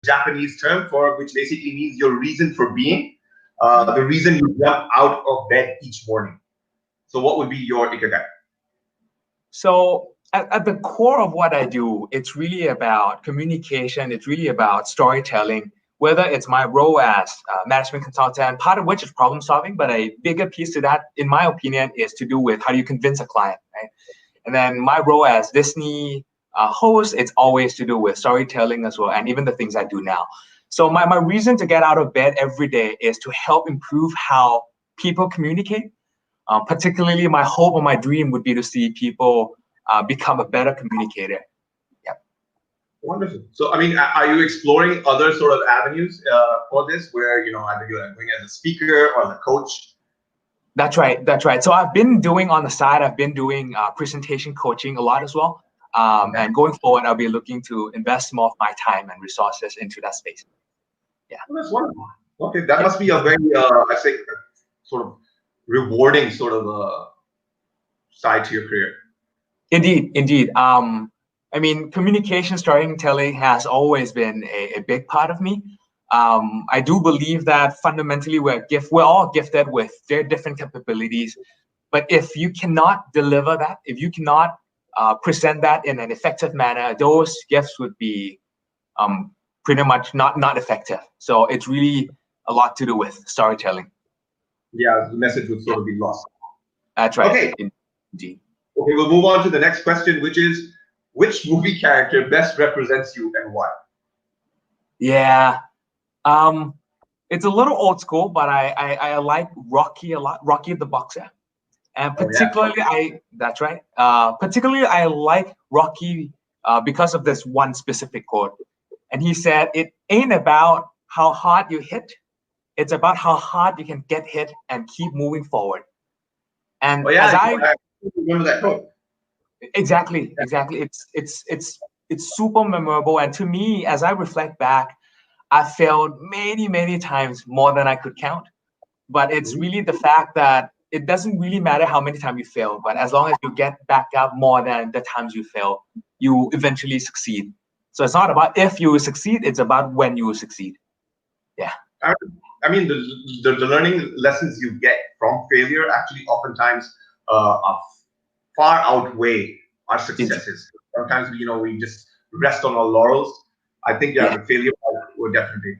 Japanese term for which basically means your reason for being, the reason you jump out of bed each morning. So what would be your Ikigai? So at the core of what I do, it's really about communication. It's really about storytelling, whether it's my role as a management consultant, part of which is problem solving, but a bigger piece to that, in my opinion, is to do with how do you convince a client, right? And then my role as Disney host, it's always to do with storytelling as well, and even the things I do now. So my reason to get out of bed every day is to help improve how people communicate. Particularly, my hope or my dream would be to see people become a better communicator. Yeah. Wonderful. So, I mean, are you exploring other sort of avenues for this, where either you're going as a speaker or as a coach? That's right. That's right. So I've been doing on the side. I've been doing presentation coaching a lot as well. And going forward, I'll be looking to invest more of my time and resources into that space. Yeah. Well, that's wonderful. Okay, that must be a very, I think, sort of rewarding sort of side to your career. Indeed, indeed. I mean, communication storytelling has always been a big part of me. I do believe that fundamentally we're all gifted with very different capabilities. But if you cannot deliver that, if you cannot present that in an effective manner, those gifts would be pretty much not effective. So it's really a lot to do with storytelling. Yeah, the message would sort of be lost. That's right. Okay. Indeed. Okay, we'll move on to the next question, which is, which movie character best represents you and why? Yeah. It's a little old school, but I like Rocky a lot, Rocky the boxer. And particularly, that's right. Particularly, I like Rocky because of this one specific quote. And he said, "It ain't about how hard you hit. It's about how hard you can get hit and keep moving forward." And as I remember that quote. Exactly. It's super memorable. And to me, as I reflect back, I failed many times, more than I could count. But it's really the fact that it doesn't really matter how many times you fail, but as long as you get back up more than the times you fail, you eventually succeed. So it's not about if you succeed, it's about when you will succeed. Yeah. I mean, the learning lessons you get from failure actually oftentimes far outweigh our successes. Sometimes we just rest on our laurels. I think the failure would definitely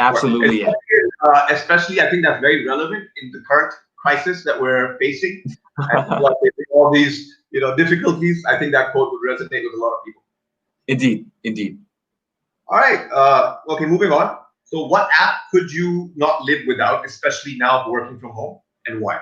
absolutely. Especially, I think that's very relevant in the current crisis that we're facing, and people are facing all these difficulties. I think that quote would resonate with a lot of people. Indeed. All right. Okay, moving on. So, what app could you not live without, especially now working from home, and why?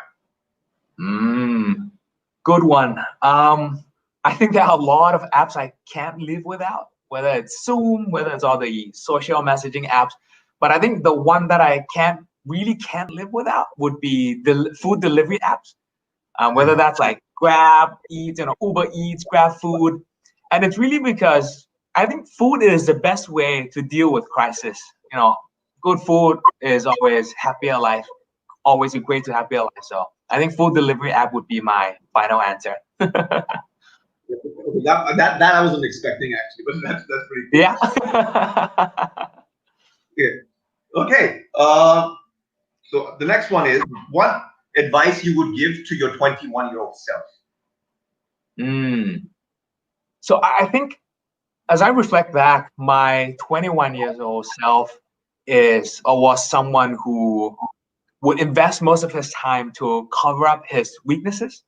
Good one. I think there are a lot of apps I can't live without, whether it's Zoom, whether it's all the social messaging apps. But I think the one that I really can't live without would be the food delivery apps. Whether that's like Grab Eats, Uber Eats, Grab Food. And it's really because I think food is the best way to deal with crisis. Good food is always happier life, always equate to happier life. So I think food delivery app would be my final answer. That I wasn't expecting actually, but that's pretty cool. Yeah. Okay. So the next one is, what advice you would give to your 21-year-old self? So I think as I reflect back, my 21-year-old self was someone who would invest most of his time to cover up his weaknesses,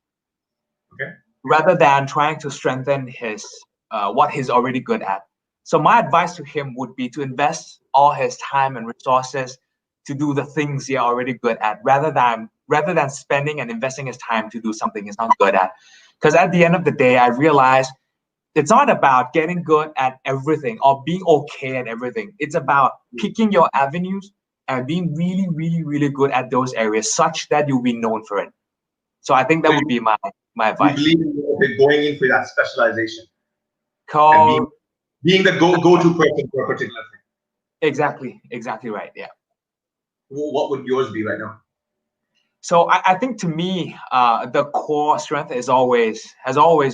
rather than trying to strengthen his what he's already good at. So my advice to him would be to invest all his time and resources to do the things you're already good at, rather than spending and investing his time to do something he's not good at. Because at the end of the day, I realized it's not about getting good at everything or being okay at everything. It's about picking your avenues and being really good at those areas, such that you'll be known for it. So I think that would be my advice. You believe in going in for that specialization, and being the go-to person for a particular thing. Exactly right. Yeah. What would yours be right now? So I think to me, the core strength has always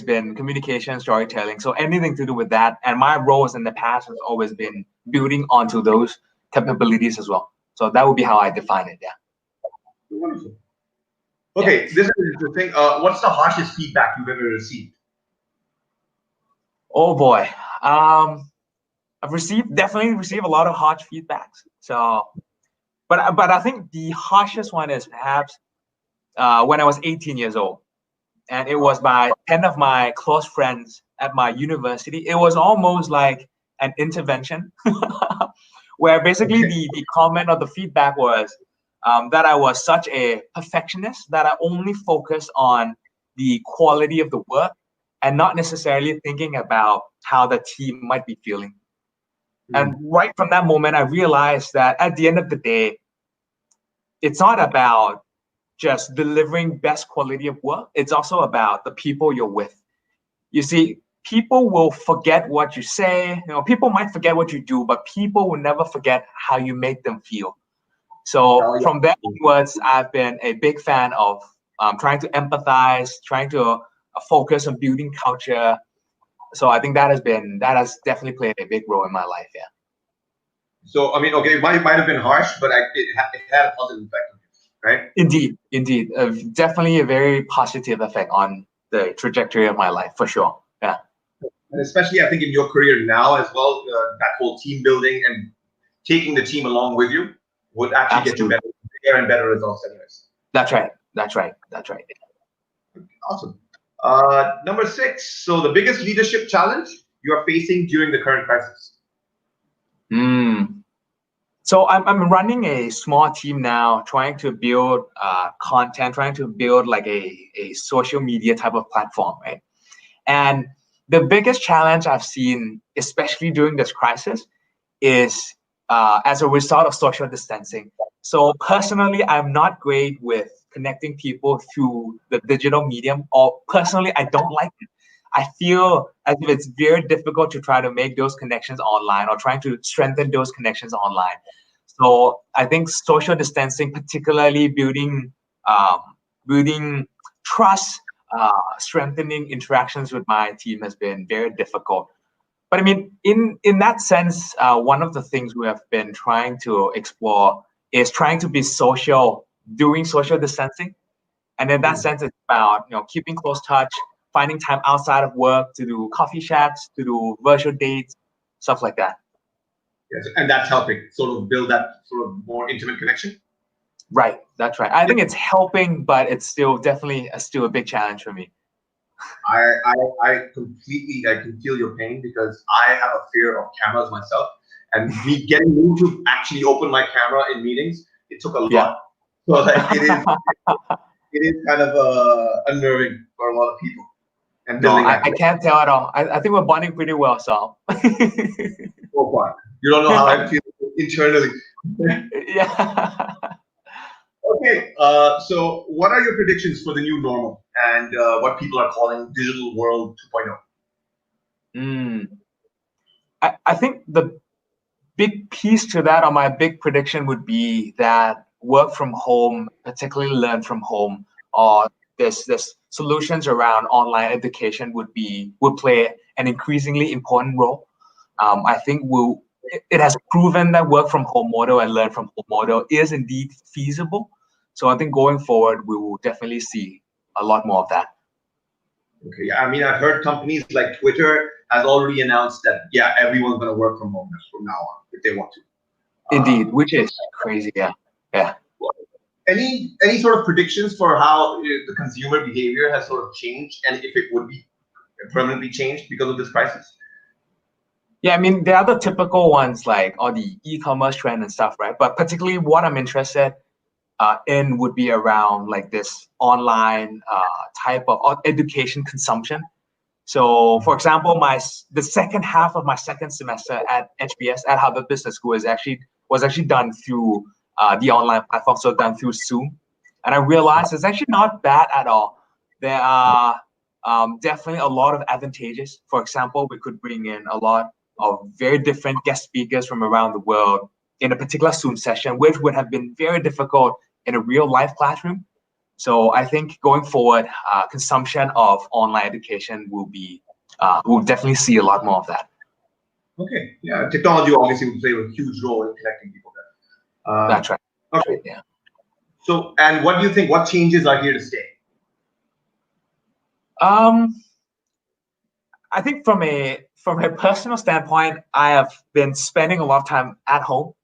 been communication, storytelling. So anything to do with that, and my roles in the past has always been building onto those capabilities as well. So that would be how I define it. Yeah. Wonderful. Okay, this is interesting. What's the harshest feedback you've ever received? Oh boy. I've definitely received a lot of harsh feedbacks. So, but I think the harshest one is perhaps when I was 18 years old, and it was by 10 of my close friends at my university. It was almost like an intervention, where basically the comment or the feedback was that I was such a perfectionist that I only focused on the quality of the work and not necessarily thinking about how the team might be feeling. And right from that moment, I realized that at the end of the day, it's not about just delivering best quality of work. It's also about the people you're with. You see, people will forget what you say. People might forget what you do, but people will never forget how you make them feel. So from that onwards, I've been a big fan of trying to empathize, trying to focus on building culture. So I think that has definitely played a big role in my life. Yeah. So I mean, okay, it might have been harsh, but it had a positive effect on you, right? Indeed, definitely a very positive effect on the trajectory of my life for sure. Yeah. And especially, I think in your career now as well, that whole team building and taking the team along with you would actually get you bigger and better results, anyways. That's right. Awesome. Number 6. So the biggest leadership challenge you are facing during the current crisis. So I'm running a small team now, trying to build content, trying to build like a social media type of platform, right? And the biggest challenge I've seen, especially during this crisis, is as a result of social distancing. So personally, I'm not great with connecting people through the digital medium, or personally, I don't like it. I feel as if it's very difficult to try to make those connections online or trying to strengthen those connections online. So I think social distancing, particularly building trust, strengthening interactions with my team has been very difficult. But I mean, in that sense, one of the things we have been trying to explore is trying to be social during social distancing. And in that sense, it's about keeping close touch, finding time outside of work to do coffee chats, to do virtual dates, stuff like that. Yes, and that's helping sort of build that sort of more intimate connection. Right, that's right. I think it's helping, but it's still definitely still a big challenge for me. I completely, I can feel your pain because I have a fear of cameras myself, and me getting me to actually open my camera in meetings, it took a lot. So like it is kind of unnerving for a lot of people. And no, I can't tell at all. I think we're bonding pretty well, so. So far, you don't know how I feel internally. Yeah. Okay, so what are your predictions for the new normal and what people are calling digital world 2.0? I think the big piece to that, or my big prediction, would be that work from home, particularly learn from home, or this solutions around online education would play an increasingly important role. I think it has proven that work from home model and learn from home model is indeed feasible. So I think going forward, we will definitely see a lot more of that. Okay, I mean, I've heard companies like Twitter has already announced that, yeah, everyone's going to work from home from now on if they want to. Indeed, which is crazy, yeah. Any sort of predictions for how the consumer behavior has sort of changed, and if it would be permanently changed because of this crisis? Yeah, I mean, there are the typical ones like all the e-commerce trend and stuff, right? But particularly what I'm interested in would be around like this online type of education consumption. So, for example, the second half of my second semester at HBS at Harvard Business School was actually done through the online platform, so done through Zoom, and I realized it's actually not bad at all. There are definitely a lot of advantages. For example, we could bring in a lot of very different guest speakers from around the world in a particular Zoom session, which would have been very difficult in a real life classroom. So I think going forward, consumption of online education we'll definitely see a lot more of that. Okay. Yeah. Technology obviously will play a huge role in connecting people there. That's right. Okay. Yeah. So, and what do you think? What changes are here to stay? I think from a personal standpoint, I have been spending a lot of time at home,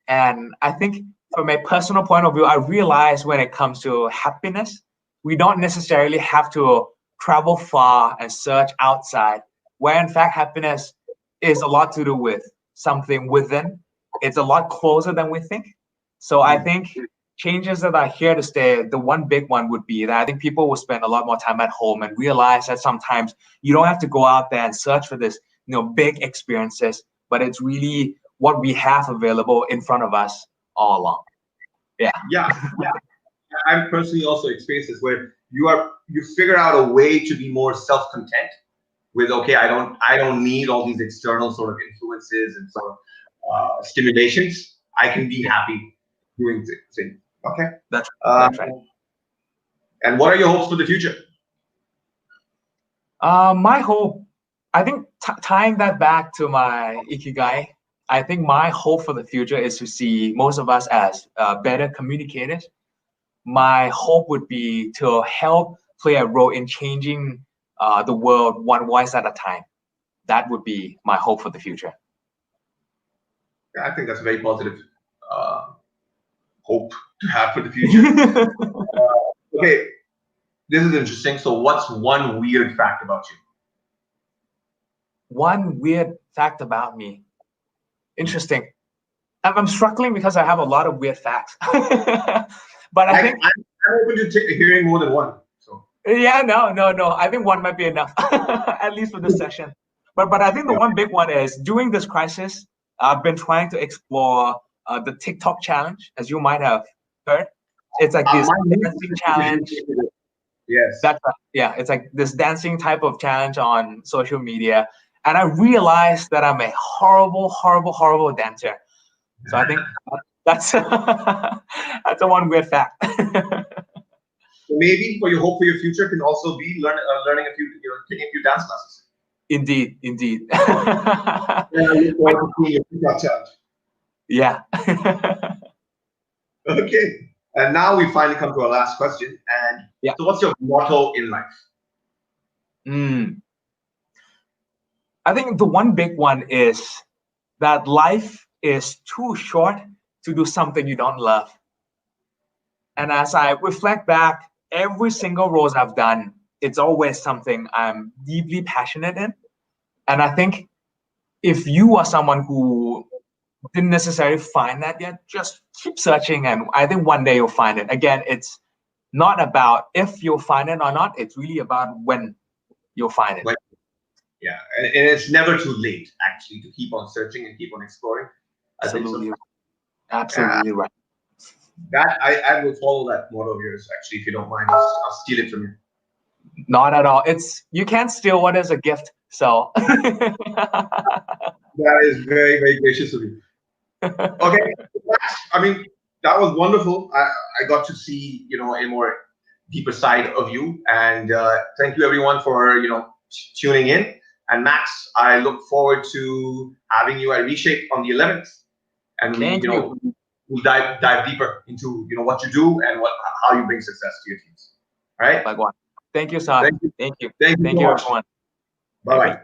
and I think from a personal point of view, I realize when it comes to happiness, we don't necessarily have to travel far and search outside. Where in fact, happiness is a lot to do with something within. It's a lot closer than we think. So I think changes that are here to stay, the one big one would be that I think people will spend a lot more time at home and realize that sometimes you don't have to go out there and search for this, big experiences, but it's really what we have available in front of us all along. Yeah. Yeah. I've personally also experienced this where you figure out a way to be more self-content with, okay, I don't need all these external sort of influences and sort of stimulations. I can be happy doing things. Okay. That's right. And what are your hopes for the future? My hope, I think tying that back to my Ikigai, I think my hope for the future is to see most of us as better communicators. My hope would be to help play a role in changing the world one voice at a time. That would be my hope for the future. I think that's a very positive hope to have for the future. Okay, this is interesting. So what's one weird fact about you? One weird fact about me. Interesting. I'm struggling because I have a lot of weird facts. But I think I'm open to hearing more than one. So yeah, no. I think one might be enough, at least for this session. But I think the one big one is during this crisis, I've been trying to explore the TikTok challenge, as you might have heard. It's like this dancing challenge. Yes. That's right. Yeah, it's like this dancing type of challenge on social media. And I realized that I'm a horrible, horrible, horrible dancer. So I think that's that's the one weird fact. So maybe for your hope for your future can also be learning a few, taking a few dance classes. Indeed. Yeah, I look forward to seeing your TikTok challenge. Yeah. Okay. And now we finally come to our last question. And so what's your motto in life? I think the one big one is that life is too short to do something you don't love. And as I reflect back, every single role I've done, it's always something I'm deeply passionate in. And I think if you are someone who didn't necessarily find that yet, just keep searching. And I think one day you'll find it. Again, it's not about if you'll find it or not. It's really about when you'll find it. Yeah, and it's never too late, actually, to keep on searching and keep on exploring. Absolutely. Absolutely right. That I will follow that motto of yours, actually, if you don't mind. I'll steal it from you. Not at all. You can't steal what is a gift. So that is very, very gracious of you. Okay, I mean, that was wonderful. I got to see, a more deeper side of you, and thank you everyone for tuning in. And Max, I look forward to having you at Reshape on the 11th, and we'll dive deeper into what you do and how you bring success to your teams. All right. Likewise. Thank you, Sir. Thank you. Thank you, everyone. Bye bye.